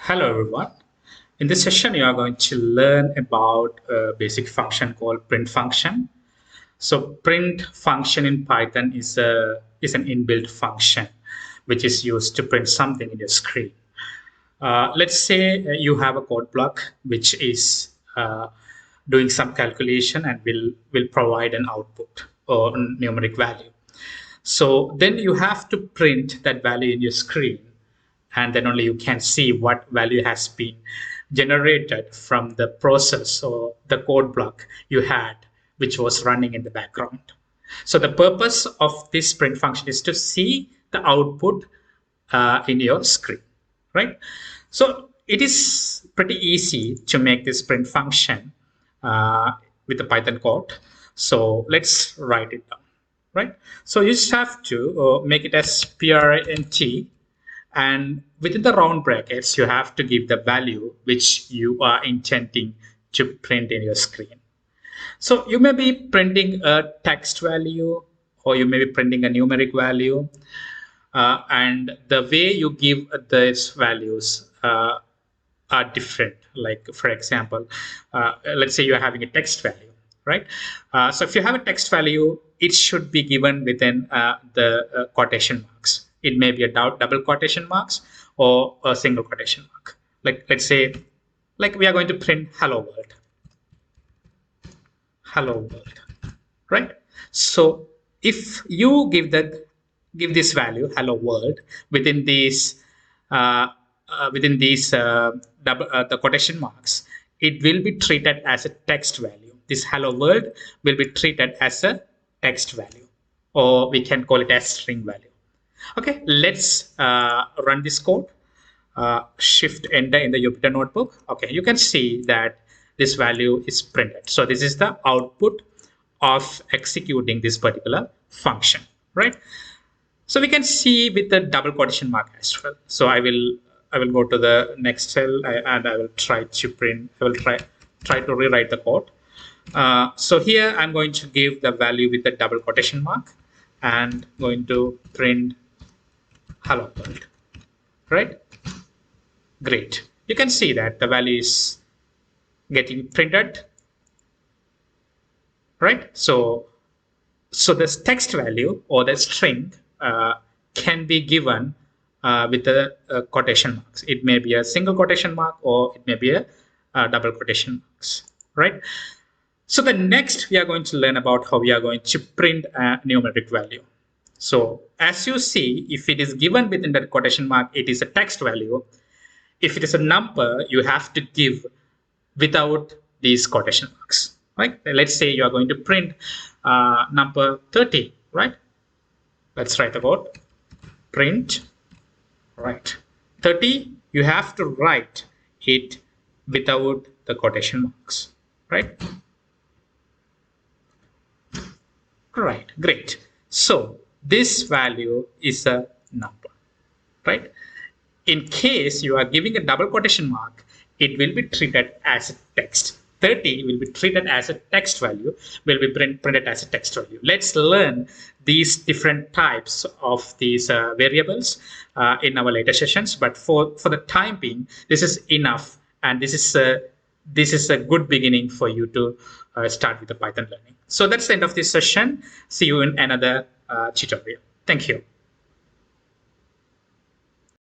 Hello everyone. In this session, you are going to learn about a basic function called print function. So print function in Python is an inbuilt function which is used to print something in your screen. Let's say you have a code block which is doing some calculation and will provide an output or numeric value. So then you have to print that value in your screen, and then only you can see what value has been generated from the process or the code block you had, which was running in the background. So the purpose of this print function is to see the output in your screen, right? So it is pretty easy to make this print function with the Python code. So let's write it down, right? So you just have to make it as print, and within the round brackets, you have to give the value which you are intending to print in your screen. So you may be printing a text value, or you may be printing a numeric value. And the way you give these values are different. Like, for example, let's say you're having a text value, right? So if you have a text value, it should be given within the quotation marks. It may be a double quotation marks or a single quotation mark. Like, let's say, like we are going to print hello world, right? So if you give this value hello world within these the quotation marks, it will be treated as a text value. This hello world will be treated as a text value, or we can call it as string value. Okay, let's run this code. Shift enter in the Jupyter notebook. Okay, you can see that this value is printed. So this is the output of executing this particular function, right? So we can see with the double quotation mark as well. So I will go to the next cell and I will try to print. I will try to rewrite the code. So here I'm going to give the value with the double quotation mark and going to print hello world, right? Great. You can see that the value is getting printed, right? So this text value or the string can be given with the quotation marks. It may be a single quotation mark or it may be a double quotation marks, right? So the next we are going to learn about how we are going to print a numeric value. So as you see, if it is given within the quotation mark, it is a text value. If it is a number, you have to give without these quotation marks, right? Let's say you are going to print number 30, right? Let's write about print, right? 30, you have to write it without the quotation marks, right? Right, great. So this value is a number, right? In case you are giving a double quotation mark, it will be treated as a text. 30 will be treated as a text value, will be printed as a text value. Let's learn these different types of these variables in our later sessions. But for the time being, this is enough, and this is a good beginning for you to start with the Python learning. So that's the end of this session. See you in another tutorial. Thank you.